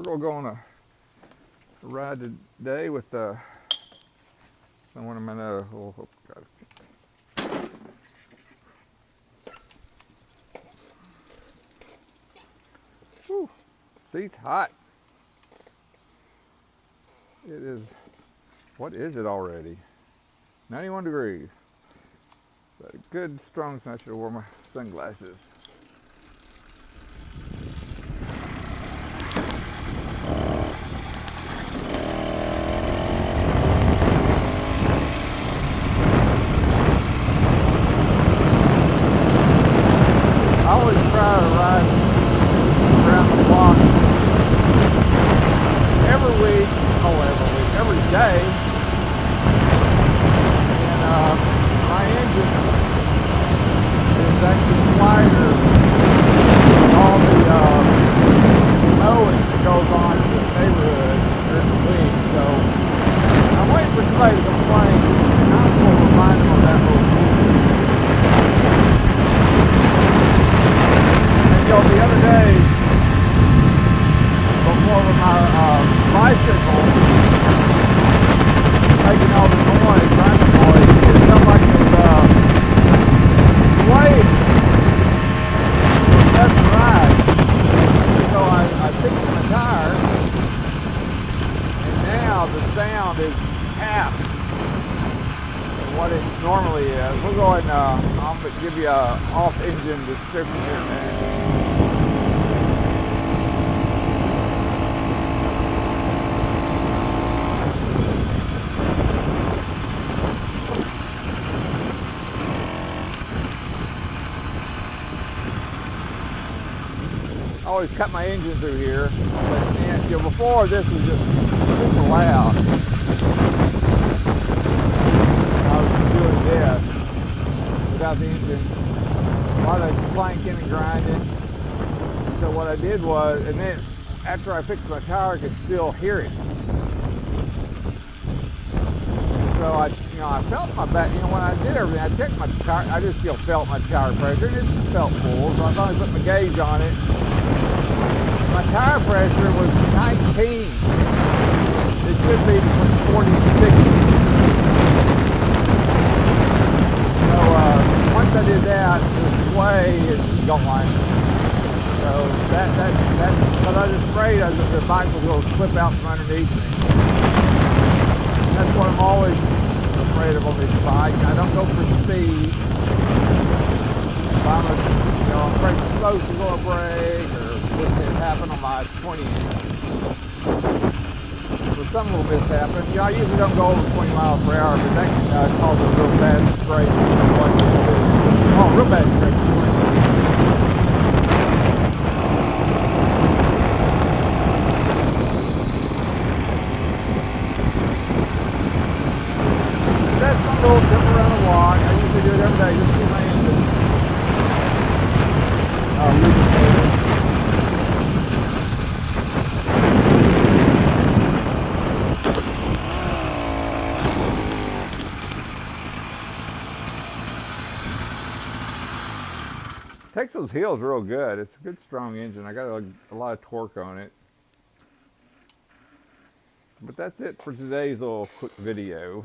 gonna go on a ride today with one of my Whew, seat's hot. It is, what is it already? 91 degrees. But a good strong sun. I should have worn my sunglasses. I always try to ride around the block every day. And my engine is actually quieter than all the mowing that goes on in this neighborhood during the week. So I'm waiting for somebody to complain. And I'm going to remind them of that little thing. And the other day, before my bicycle making all the noise, driving noise, it felt like it was waiting for a best ride. So I fixed my tire, and now the sound is half of what it normally is. We're going, I'm going to give you an off-engine description here in a minute. I always cut my engine through here, but before this was just super loud. I was just doing this without the engine, a lot of clanking and grinding. So what I did was, and then after I fixed my tire, I could still hear it. So I felt my back. When I did everything, I checked my tire. I just still felt my tire pressure, and it just felt full. So I finally put my gauge on it. My tire pressure was 19. It should be between 40 and 60. So once I did that, the sway is gone. So but I was afraid the bike was going to slip out from underneath me. That's what I'm always afraid of on this bike. I don't go for speed. If I'm afraid the spokes are going to break, or which had happened on my 20-inch. So some little mishap. I usually don't go over 20 miles per hour, but that can cause a real bad scrape. Oh, real bad scrape. That's some little trip around the block. I usually do it every day just to get my engine lubricated. Takes those hills real good. It's a good strong engine. I got a lot of torque on it. But that's it for today's little quick video.